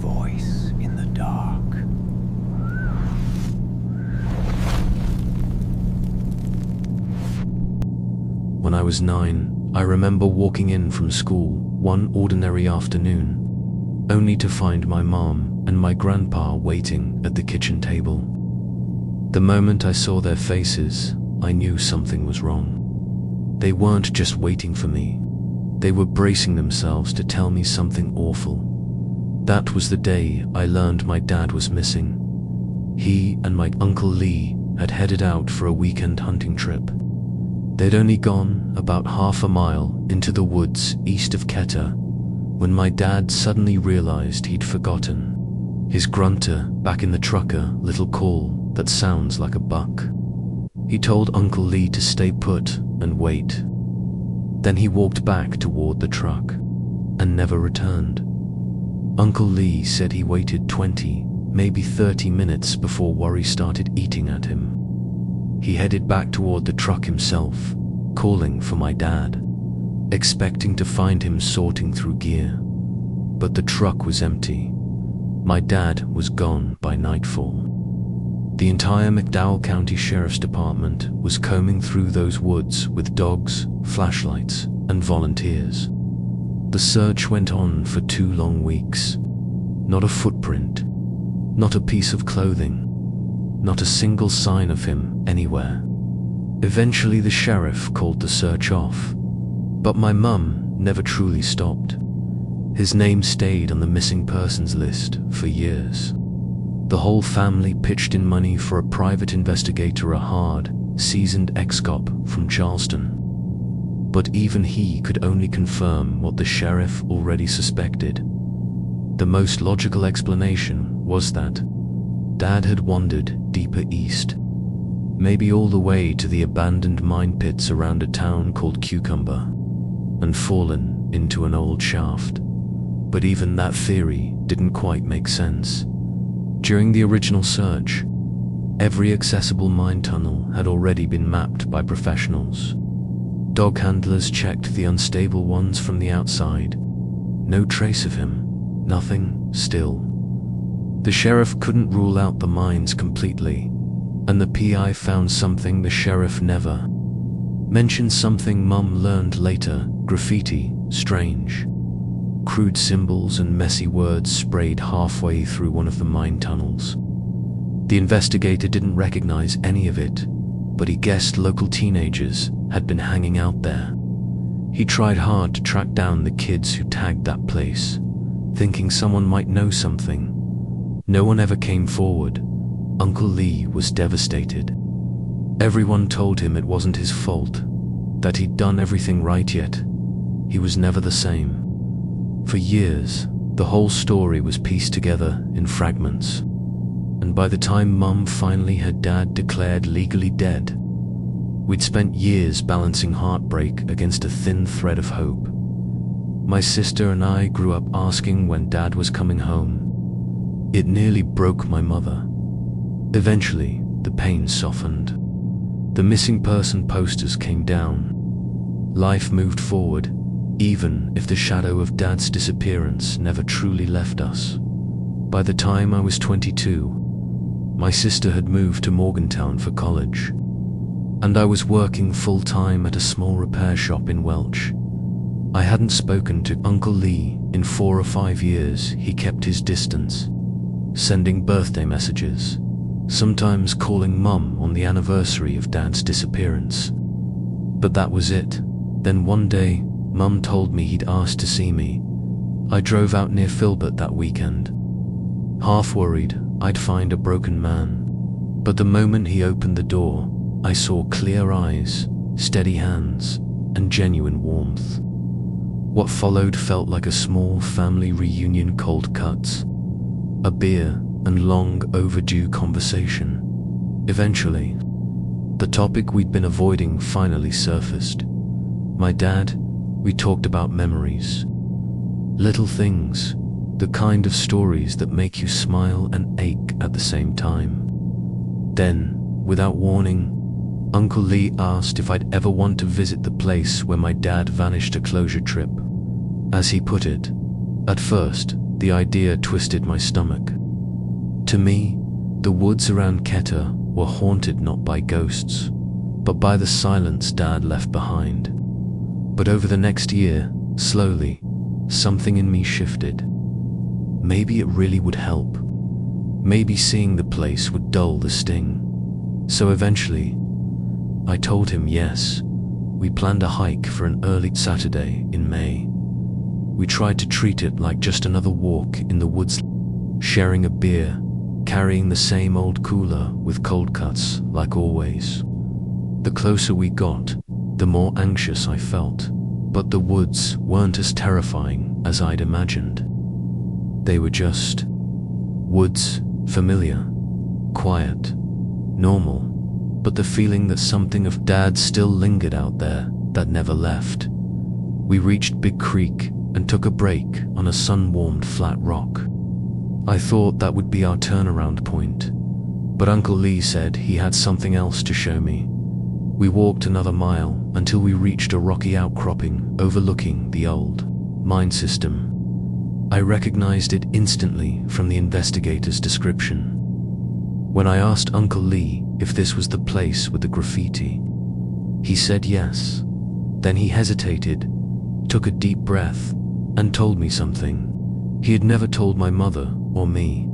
voice in the dark. When I was 9, I remember walking in from school one ordinary afternoon, only to find my mom and my grandpa waiting at the kitchen table. The moment I saw their faces, I knew something was wrong. They weren't just waiting for me. They were bracing themselves to tell me something awful. That was the day I learned my dad was missing. He and my Uncle Lee had headed out for a weekend hunting trip. They'd only gone about half a mile into the woods east of Ketta when my dad suddenly realized he'd forgotten his grunter back in the trucker little call that sounds like a buck. He told Uncle Lee to stay put and wait. Then he walked back toward the truck and never returned. Uncle Lee said he waited 20, maybe 30 minutes before worry started eating at him. He headed back toward the truck himself, calling for my dad, expecting to find him sorting through gear. But the truck was empty. My dad was gone by nightfall. The entire McDowell County Sheriff's Department was combing through those woods with dogs, flashlights, and volunteers. The search went on for 2 long weeks. Not a footprint, not a piece of clothing, not a single sign of him anywhere. Eventually the sheriff called the search off, but my mum never truly stopped. His name stayed on the missing persons list for years. The whole family pitched in money for a private investigator, a hard, seasoned ex-cop from Charleston. But even he could only confirm what the sheriff already suspected. The most logical explanation was that Dad had wandered deeper east, maybe all the way to the abandoned mine pits around a town called Cucumber, and fallen into an old shaft. But even that theory didn't quite make sense. During the original search, every accessible mine tunnel had already been mapped by professionals. Dog handlers checked the unstable ones from the outside. No trace of him, nothing still. The sheriff couldn't rule out the mines completely, and the PI found something the sheriff never mentioned, something Mum learned later: graffiti, strange, crude symbols and messy words sprayed halfway through one of the mine tunnels. The investigator didn't recognize any of it, but he guessed local teenagers had been hanging out there. He tried hard to track down the kids who tagged that place, thinking someone might know something. No one ever came forward. Uncle Lee was devastated. Everyone told him it wasn't his fault, that he'd done everything right, yet he was never the same. For years, the whole story was pieced together in fragments, and by the time Mum finally had Dad declared legally dead, we'd spent years balancing heartbreak against a thin thread of hope. My sister and I grew up asking when Dad was coming home. It nearly broke my mother. Eventually, the pain softened. The missing person posters came down. Life moved forward, even if the shadow of Dad's disappearance never truly left us. By the time I was 22, my sister had moved to Morgantown for college, and I was working full-time at a small repair shop in Welch. I hadn't spoken to Uncle Lee in 4 or 5 years. He kept his distance, sending birthday messages, sometimes calling Mum on the anniversary of Dad's disappearance. But that was it. Then one day, Mum told me he'd asked to see me. I drove out near Filbert that weekend, half worried I'd find a broken man. But the moment he opened the door, I saw clear eyes, steady hands, and genuine warmth. What followed felt like a small family reunion: cold cuts, a beer, and long overdue conversation. Eventually, the topic we'd been avoiding finally surfaced. My dad. We talked about memories, little things, the kind of stories that make you smile and ache at the same time. Then, without warning, Uncle Lee asked if I'd ever want to visit the place where my dad vanished, a closure trip, as he put it. At first, the idea twisted my stomach. To me, the woods around Ketta were haunted not by ghosts, but by the silence Dad left behind. But over the next year, slowly, something in me shifted. Maybe it really would help. Maybe seeing the place would dull the sting. So eventually, I told him yes. We planned a hike for an early Saturday in May. We tried to treat it like just another walk in the woods, sharing a beer, carrying the same old cooler with cold cuts like always. The closer we got, the more anxious I felt, but the woods weren't as terrifying as I'd imagined. They were just woods, familiar, quiet, normal, but the feeling that something of Dad still lingered out there that never left. We reached Big Creek and took a break on a sun-warmed flat rock. I thought that would be our turnaround point, but Uncle Lee said he had something else to show me. We walked another mile until we reached a rocky outcropping overlooking the old mine system. I recognized it instantly from the investigator's description. When I asked Uncle Lee if this was the place with the graffiti, he said yes. Then he hesitated, took a deep breath, and told me something he had never told my mother or me.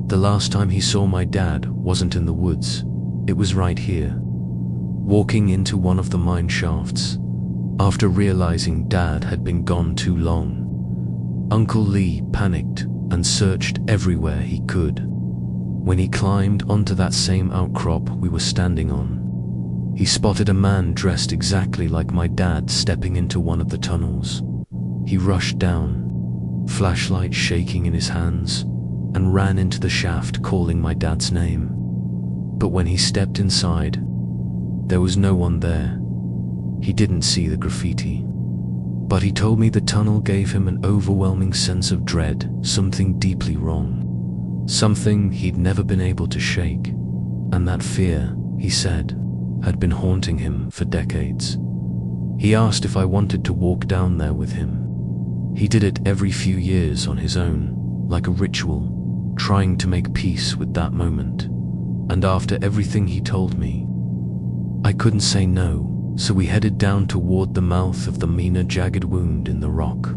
The last time he saw my dad wasn't in the woods, it was right here, walking into one of the mine shafts, after realizing Dad had been gone too long. Uncle Lee panicked and searched everywhere he could. When he climbed onto that same outcrop we were standing on, he spotted a man dressed exactly like my dad stepping into one of the tunnels. He rushed down, flashlight shaking in his hands, and ran into the shaft calling my dad's name. But when he stepped inside, there was no one there. He didn't see the graffiti, but he told me the tunnel gave him an overwhelming sense of dread, something deeply wrong. Something he'd never been able to shake, and that fear, he said, had been haunting him for decades. He asked if I wanted to walk down there with him. He did it every few years on his own, like a ritual, trying to make peace with that moment. And after everything he told me, I couldn't say no, so we headed down toward the mouth of the meaner jagged wound in the rock,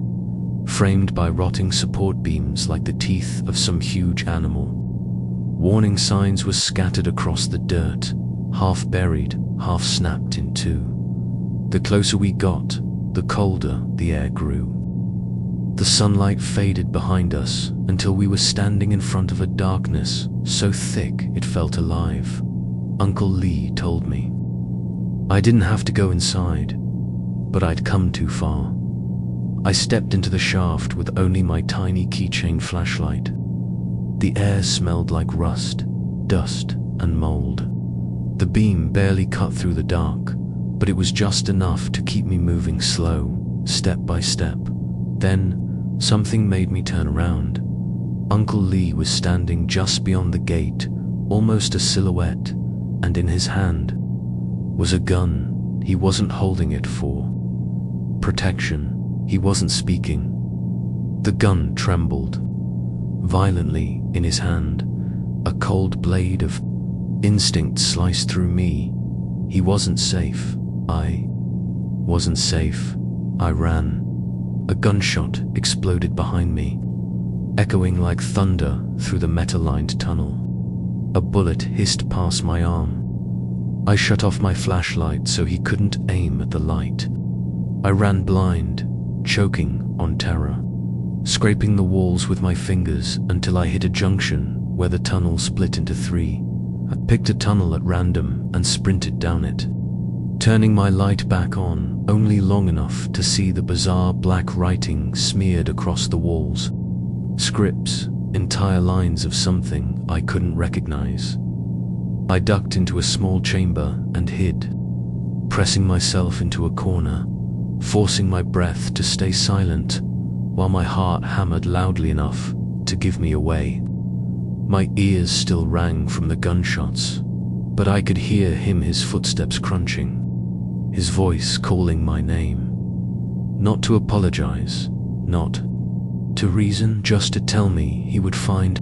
framed by rotting support beams like the teeth of some huge animal. Warning signs were scattered across the dirt, half buried, half snapped in two. The closer we got, the colder the air grew. The sunlight faded behind us until we were standing in front of a darkness so thick it felt alive. Uncle Lee told me. I didn't have to go inside, but I'd come too far. I stepped into the shaft with only my tiny keychain flashlight. The air smelled like rust, dust, and mold. The beam barely cut through the dark, but it was just enough to keep me moving slow, step by step. Then, something made me turn around. Uncle Lee was standing just beyond the gate, almost a silhouette, and in his hand was a gun. He wasn't holding it for protection. He wasn't speaking. The gun trembled violently in his hand. A cold blade of instinct sliced through me. He wasn't safe. I wasn't safe. I ran. A gunshot exploded behind me, echoing like thunder through the metal-lined tunnel. A bullet hissed past my arm. I shut off my flashlight so he couldn't aim at the light. I ran blind, choking on terror, scraping the walls with my fingers until I hit a junction where the tunnel split into three. I picked a tunnel at random and sprinted down it, turning my light back on only long enough to see the bizarre black writing smeared across the walls. Scripts, entire lines of something I couldn't recognize. I ducked into a small chamber and hid, pressing myself into a corner, forcing my breath to stay silent while my heart hammered loudly enough to give me away. My ears still rang from the gunshots, but I could hear his footsteps crunching, his voice calling my name. Not to apologize, not to reason, just to tell me he would find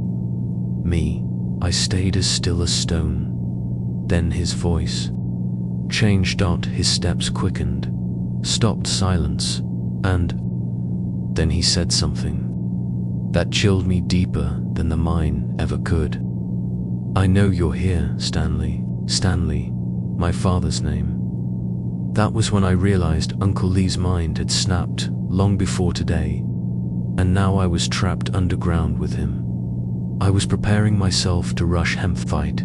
me. I stayed as still as stone. Then his voice changed. His steps quickened, stopped silence, and then he said something that chilled me deeper than the mine ever could. "I know you're here, Stanley." Stanley, my father's name. That was when I realized Uncle Lee's mind had snapped long before today, and now I was trapped underground with him. I was preparing myself to rush hemp fight.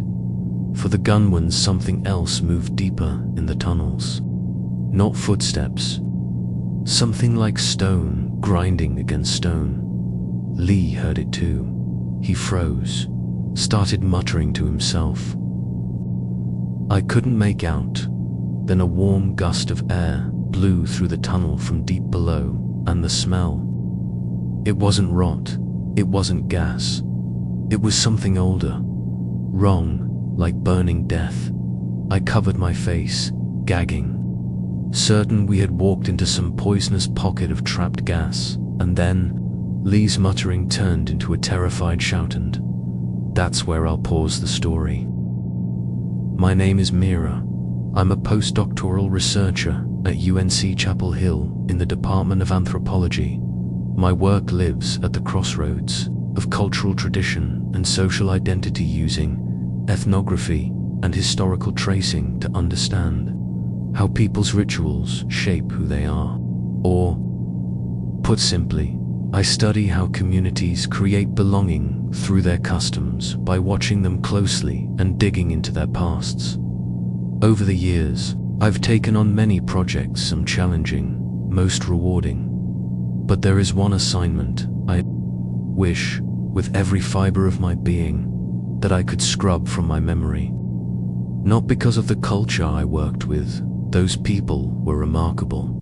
For the gun when something else moved deeper in the tunnels. Not footsteps. Something like stone grinding against stone. Lee heard it too. He froze, started muttering to himself. I couldn't make out. Then a warm gust of air blew through the tunnel from deep below, and the smell. It wasn't rot. It wasn't gas. It was something older. Wrong. Like burning death. I covered my face, gagging, certain we had walked into some poisonous pocket of trapped gas, and then Lee's muttering turned into a terrified shout, and that's where I'll pause the story. My name is Mira. I'm a postdoctoral researcher at UNC Chapel Hill in the Department of Anthropology. My work lives at the crossroads of cultural tradition and social identity, using ethnography and historical tracing to understand how people's rituals shape who they are. Or, put simply, I study how communities create belonging through their customs by watching them closely and digging into their pasts. Over the years, I've taken on many projects, some challenging, most rewarding. But there is one assignment I wish, with every fiber of my being, that I could scrub from my memory. Not because of the culture I worked with, those people were remarkable.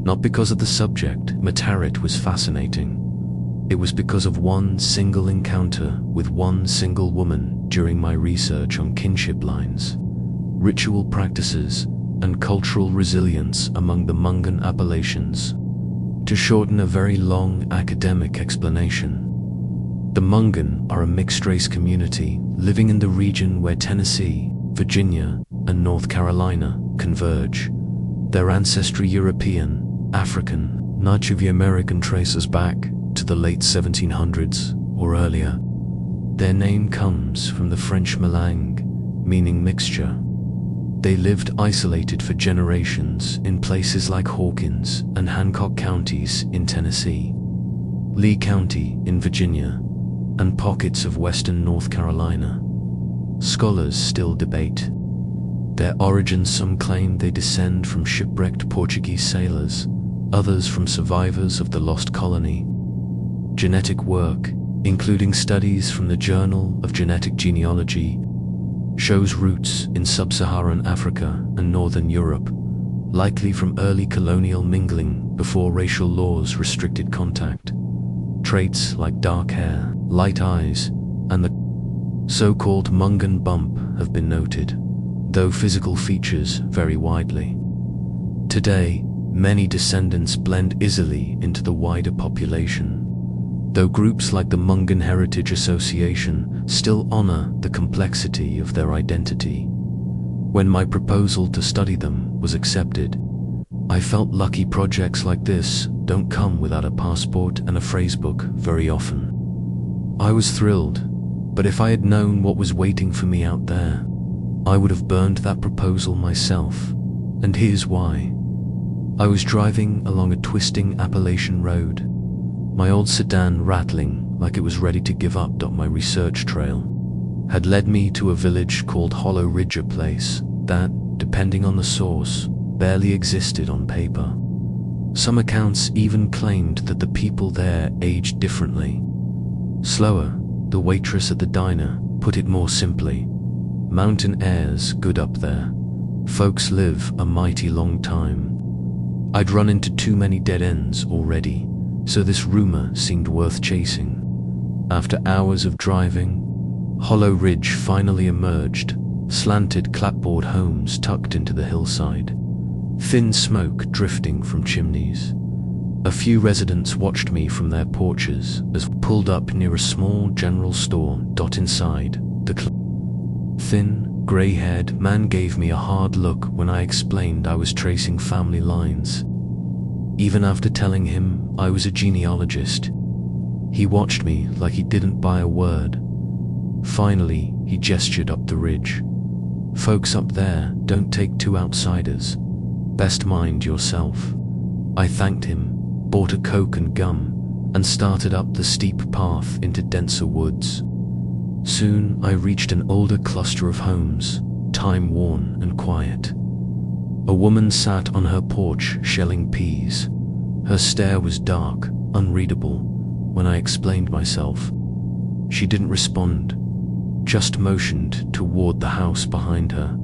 Not because of the subject, Matarit was fascinating. It was because of one single encounter with one single woman during my research on kinship lines, ritual practices, and cultural resilience among the Mungan Appalachians. To shorten a very long academic explanation, the Mungan are a mixed-race community living in the region where Tennessee, Virginia, and North Carolina converge. Their ancestry European, African, Native American traces back to the late 1700s or earlier. Their name comes from the French mélange, meaning mixture. They lived isolated for generations in places like Hawkins and Hancock counties in Tennessee, Lee County in Virginia, and pockets of western North Carolina. Scholars still debate their origins. Some claim they descend from shipwrecked Portuguese sailors, others from survivors of the lost colony. Genetic work, including studies from the Journal of Genetic Genealogy, shows roots in sub-Saharan Africa and northern Europe, likely from early colonial mingling before racial laws restricted contact. Traits like dark hair, light eyes, and the so-called Mungan bump have been noted, though physical features vary widely. Today, many descendants blend easily into the wider population, though groups like the Mungan Heritage Association still honor the complexity of their identity. When my proposal to study them was accepted, I felt lucky. Projects like this don't come without a passport and a phrasebook very often. I was thrilled, but if I had known what was waiting for me out there, I would have burned that proposal myself, and here's why. I was driving along a twisting Appalachian road, my old sedan rattling like it was ready to give up. My research trail had led me to a village called Hollow Ridge, a place that, depending on the source, barely existed on paper. Some accounts even claimed that the people there aged differently. Slower, the waitress at the diner put it more simply. Mountain air's good up there. Folks live a mighty long time. I'd run into too many dead ends already, so this rumor seemed worth chasing. After hours of driving, Hollow Ridge finally emerged, slanted clapboard homes tucked into the hillside, thin smoke drifting from chimneys. A few residents watched me from their porches as I pulled up near a small general store. Inside, the thin, grey-haired man gave me a hard look when I explained I was tracing family lines. Even after telling him I was a genealogist, he watched me like he didn't buy a word. Finally, he gestured up the ridge. "Folks up there don't take two outsiders. Best mind yourself." I thanked him, bought a Coke and gum, and started up the steep path into denser woods. Soon I reached an older cluster of homes, time-worn and quiet. A woman sat on her porch shelling peas. Her stare was dark, unreadable. When I explained myself, she didn't respond, just motioned toward the house behind her.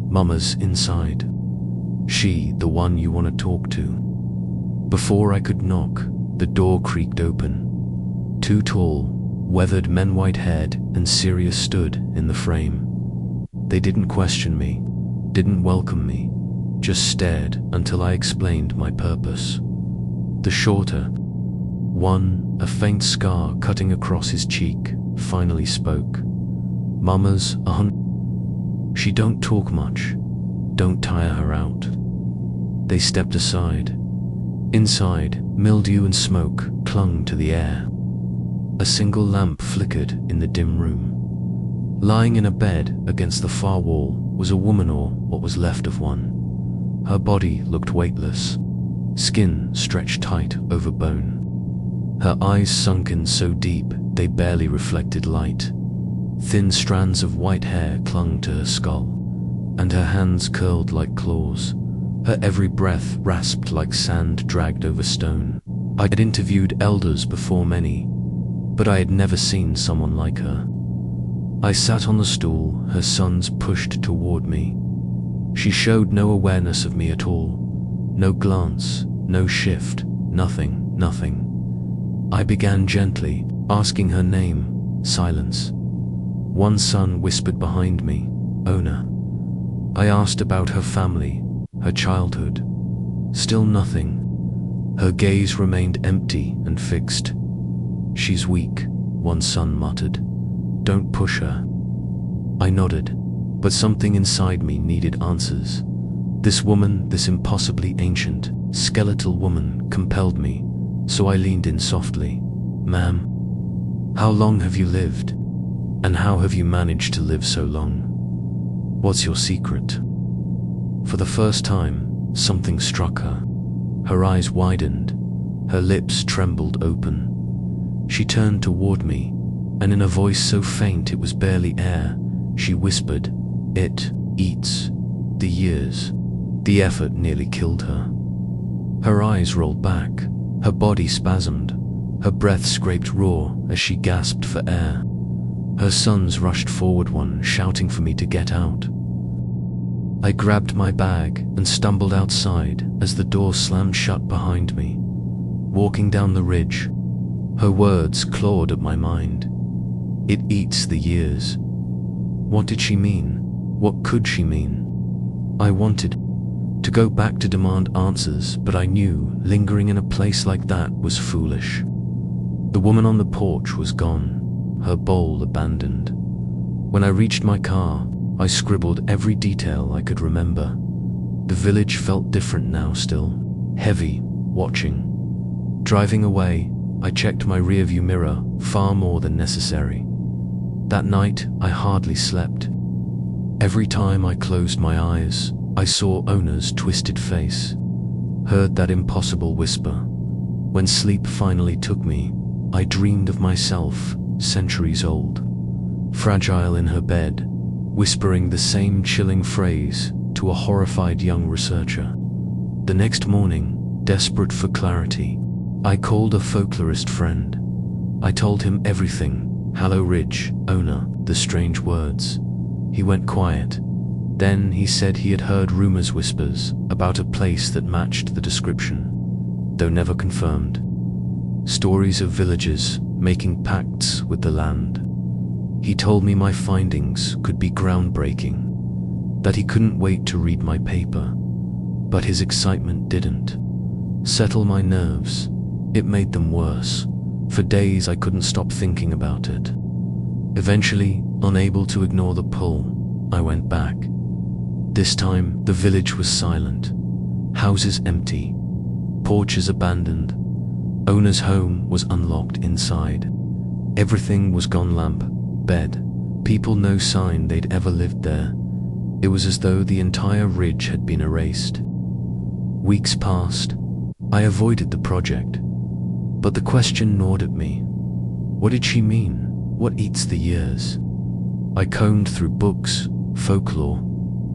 "Mama's inside. She, the one you want to talk to." Before I could knock, the door creaked open. Two tall, weathered men, white-haired and serious, stood in the frame. They didn't question me, didn't welcome me, just stared until I explained my purpose. The shorter one, a faint scar cutting across his cheek, finally spoke. "Mama's 100. She don't talk much. Don't tire her out." They stepped aside. Inside, mildew and smoke clung to the air. A single lamp flickered in the dim room. Lying in a bed against the far wall was a woman, or what was left of one. Her body looked weightless, skin stretched tight over bone. Her eyes sunken so deep they barely reflected light. Thin strands of white hair clung to her skull, and her hands curled like claws. Her every breath rasped like sand dragged over stone. I had interviewed elders before, many, but I had never seen someone like her. I sat on the stool her sons pushed toward me. She showed no awareness of me at all. No glance, no shift, nothing. I began gently, asking her name. Silence. One son whispered behind me, "Ona." I asked about her family, her childhood. Still nothing. Her gaze remained empty and fixed. "She's weak," one son muttered. "Don't push her." I nodded, but something inside me needed answers. This woman, this impossibly ancient, skeletal woman, compelled me, so I leaned in softly. "Ma'am, how long have you lived? And how have you managed to live so long? What's your secret?" For the first time, something struck her. Her eyes widened, her lips trembled open. She turned toward me, and in a voice so faint it was barely air, she whispered, "It eats the years." The effort nearly killed her. Her eyes rolled back, her body spasmed, her breath scraped raw as she gasped for air. Her sons rushed forward, one shouting for me to get out. I grabbed my bag and stumbled outside as the door slammed shut behind me. Walking down the ridge, her words clawed at my mind. "It eats the years." What did she mean? What could she mean? I wanted to go back to demand answers, but I knew lingering in a place like that was foolish. The woman on the porch was gone, her bowl abandoned. When I reached my car, I scribbled every detail I could remember. The village felt different now, still heavy, watching. Driving away, I checked my rearview mirror far more than necessary. That night, I hardly slept. Every time I closed my eyes, I saw Ona's twisted face, heard that impossible whisper. When sleep finally took me, I dreamed of myself, centuries old, fragile in her bed, whispering the same chilling phrase to a horrified young researcher. The next morning, desperate for clarity, I called a folklorist friend. I told him everything, Hallow Ridge, Ona, the strange words. He went quiet. Then he said he had heard rumors, whispers, about a place that matched the description, though never confirmed. Stories of villagers making pacts with the land. He told me my findings could be groundbreaking, that he couldn't wait to read my paper, but his excitement didn't. settle my nerves. It made them worse. For days I couldn't stop thinking about it. Eventually, unable to ignore the pull, I went back. This time, the village was silent. Houses empty. Porches abandoned. Owner's home was unlocked inside. Everything was gone: lamp, bed, people, no sign they'd ever lived there. It was as though the entire ridge had been erased. Weeks passed. I avoided the project. But the question gnawed at me. What did she mean? What eats the years? I combed through books, folklore,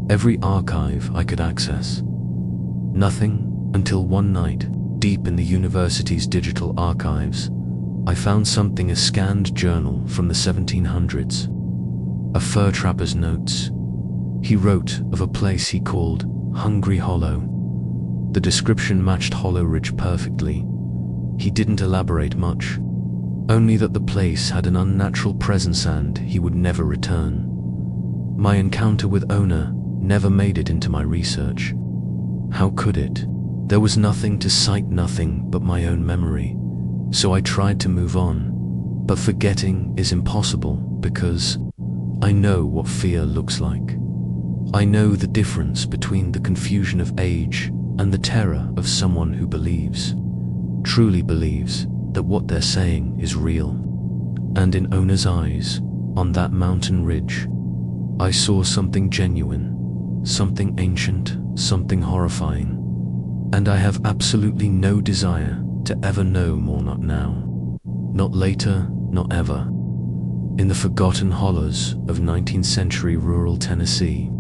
every archive I could access. Nothing until one night, deep in the university's digital archives, I found something: a scanned journal from the 1700s. A fur trapper's notes. He wrote of a place he called Hungry Hollow. The description matched Hollow Ridge perfectly. He didn't elaborate much, only that the place had an unnatural presence and he would never return. My encounter with owner never made it into my research. How could it? There was nothing to cite, nothing but my own memory. So I tried to move on, but forgetting is impossible because I know what fear looks like. I know the difference between the confusion of age and the terror of someone who believes, truly believes, that what they're saying is real. And in owner's eyes, on that mountain ridge, I saw something genuine, something ancient, something horrifying. And I have absolutely no desire to ever know more, not now, not later, not ever. In the forgotten hollows of 19th century rural Tennessee,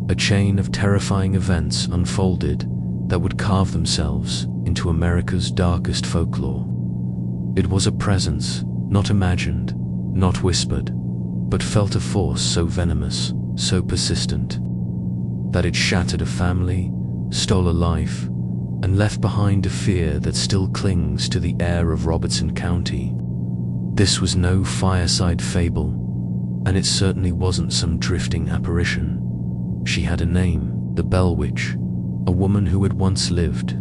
a chain of terrifying events unfolded that would carve themselves into America's darkest folklore. It was a presence, not imagined, not whispered, but felt, a force so venomous, so persistent, that it shattered a family, stole a life, and left behind a fear that still clings to the air of Robertson County. This was no fireside fable, and it certainly wasn't some drifting apparition. She had a name, the Bell Witch, a woman who had once lived,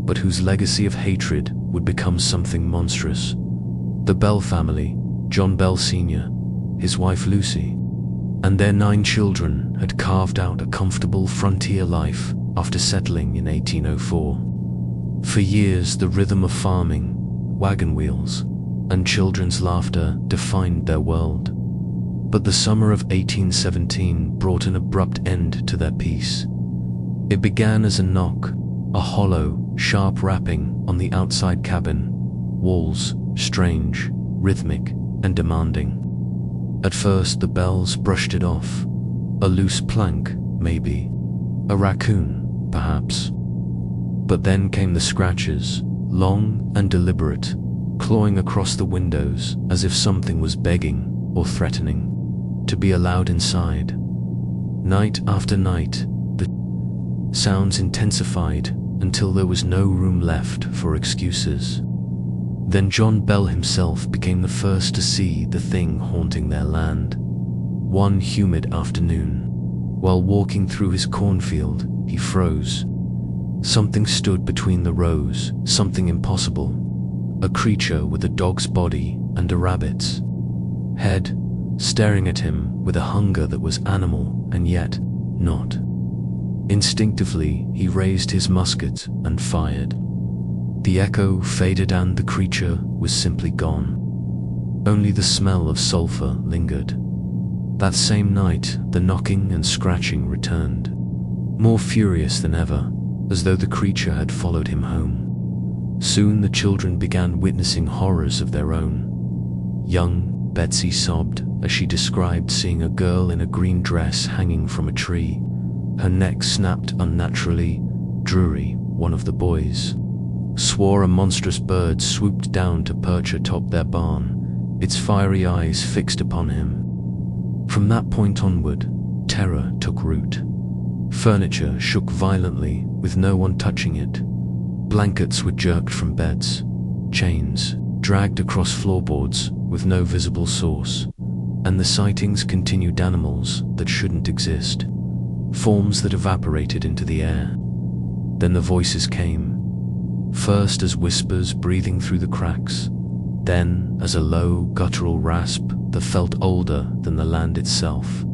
but whose legacy of hatred would become something monstrous. The Bell family, John Bell Sr., his wife Lucy, and their 9 children had carved out a comfortable frontier life after settling in 1804. For years, the rhythm of farming, wagon wheels, and children's laughter defined their world. But the summer of 1817 brought an abrupt end to their peace. It began as a knock, a hollow, sharp rapping on the outside cabin, walls strange, rhythmic, and demanding. At first the Bells brushed it off. A loose plank, maybe. A raccoon, perhaps. But then came the scratches, long and deliberate, clawing across the windows as if something was begging or threatening to be allowed inside. Night after night, the sounds intensified until there was no room left for excuses. Then John Bell himself became the first to see the thing haunting their land. One humid afternoon, while walking through his cornfield, he froze. Something stood between the rows, something impossible. A creature with a dog's body and a rabbit's head, staring at him with a hunger that was animal and yet not. Instinctively, he raised his musket and fired. The echo faded and the creature was simply gone. Only the smell of sulfur lingered. That same night, the knocking and scratching returned, more furious than ever, as though the creature had followed him home. Soon the children began witnessing horrors of their own. Young Betsy sobbed as she described seeing a girl in a green dress hanging from a tree. Her neck snapped unnaturally. Drury, one of the boys, swore a monstrous bird swooped down to perch atop their barn, its fiery eyes fixed upon him. From that point onward, terror took root. Furniture shook violently with no one touching it. Blankets were jerked from beds, chains dragged across floorboards with no visible source, and the sightings continued. Animals that shouldn't exist, forms that evaporated into the air. Then the voices came, first as whispers breathing through the cracks, then as a low, guttural rasp that felt older than the land itself.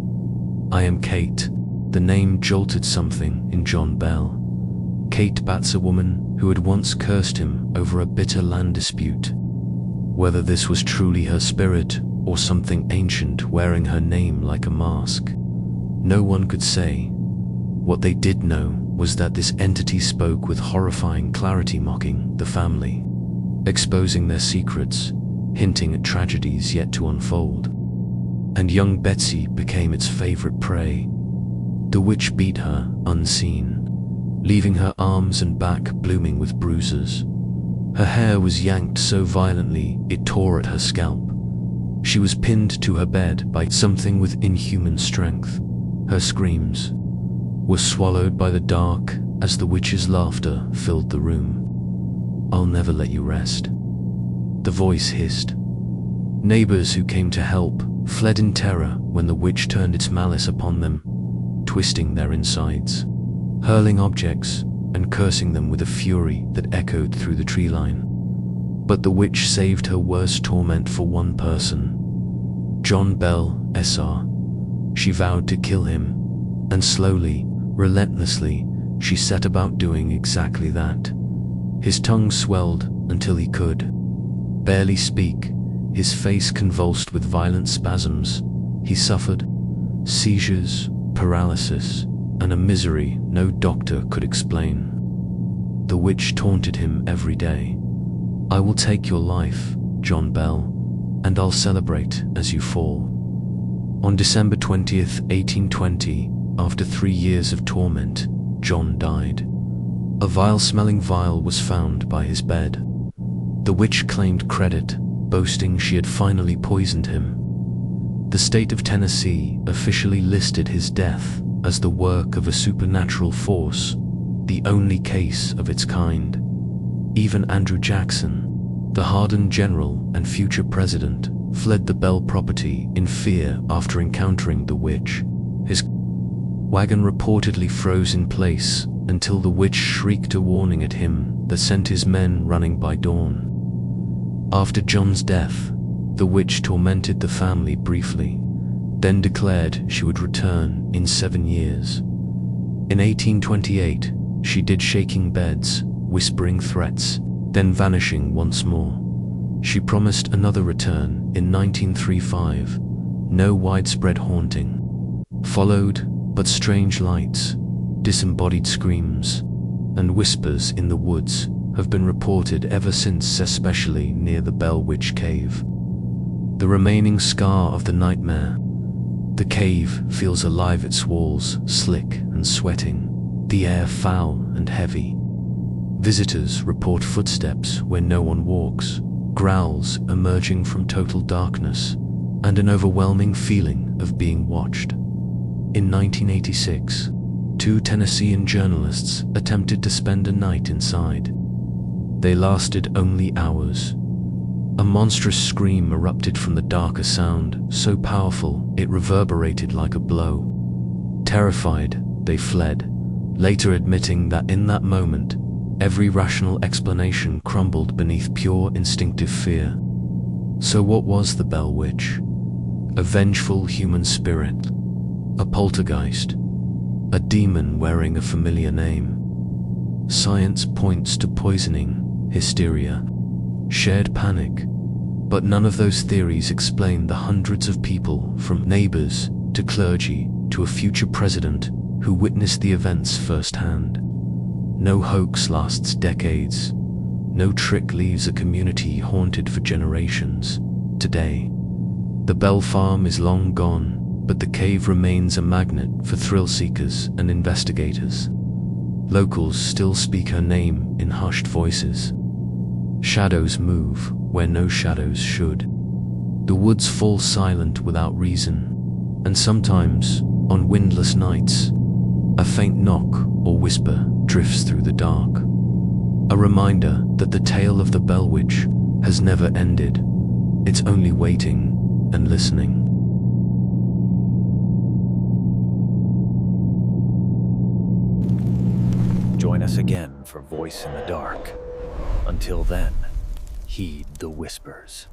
"I am Kate." The name jolted something in John Bell. Kate Bat's a woman who had once cursed him over a bitter land dispute. Whether this was truly her spirit or something ancient wearing her name like a mask, no one could say. What they did know was that this entity spoke with horrifying clarity, mocking the family, exposing their secrets, hinting at tragedies yet to unfold. And young Betsy became its favorite prey. The witch beat her unseen, leaving her arms and back blooming with bruises. Her hair was yanked so violently it tore at her scalp. She was pinned to her bed by something with inhuman strength. Her screams were swallowed by the dark as the witch's laughter filled the room. "I'll never let you rest," the voice hissed. Neighbors who came to help fled in terror when the witch turned its malice upon them, twisting their insides, hurling objects and cursing them with a fury that echoed through the tree line. But the witch saved her worst torment for one person, John Bell, SR. She vowed to kill him, and slowly, relentlessly, she set about doing exactly that. His tongue swelled until he could barely speak, his face convulsed with violent spasms. He suffered seizures, paralysis, and a misery no doctor could explain. The witch taunted him every day. "I will take your life, John Bell, and I'll celebrate as you fall." On December 20th, 1820, after 3 years of torment, John died. A vile-smelling vial was found by his bed. The witch claimed credit, boasting she had finally poisoned him. The state of Tennessee officially listed his death as the work of a supernatural force, the only case of its kind. Even Andrew Jackson, the hardened general and future president, fled the Bell property in fear after encountering the witch. His wagon reportedly froze in place until the witch shrieked a warning at him that sent his men running by dawn. After John's death, the witch tormented the family briefly, then declared she would return in 7 years. In 1828, she did shaking beds, whispering threats, then vanishing once more. She promised another return in 1935. No widespread haunting followed, but strange lights, disembodied screams, and whispers in the woods have been reported ever since, especially near the Bell Witch Cave. The remaining scar of the nightmare. The cave feels alive, its walls slick and sweating, the air foul and heavy. Visitors report footsteps where no one walks, growls emerging from total darkness, and an overwhelming feeling of being watched. In 1986, 2 Tennessean journalists attempted to spend a night inside. They lasted only hours. A monstrous scream erupted from the darker sound, so powerful it reverberated like a blow. Terrified, they fled, later admitting that in that moment, every rational explanation crumbled beneath pure instinctive fear. So what was the Bell Witch? A vengeful human spirit? A poltergeist? A demon wearing a familiar name? Science points to poisoning, hysteria, shared panic, but none of those theories explain the hundreds of people, from neighbors to clergy to a future president, who witnessed the events firsthand. No hoax lasts decades. No trick leaves a community haunted for generations. Today, the Bell Farm is long gone, but the cave remains a magnet for thrill seekers and investigators. Locals still speak her name in hushed voices. Shadows move where no shadows should. The woods fall silent without reason, and sometimes, on windless nights, a faint knock or whisper drifts through the dark. A reminder that the tale of the Bell Witch has never ended. It's only waiting and listening. Join us again for Voice in the Dark. Until then, heed the whispers.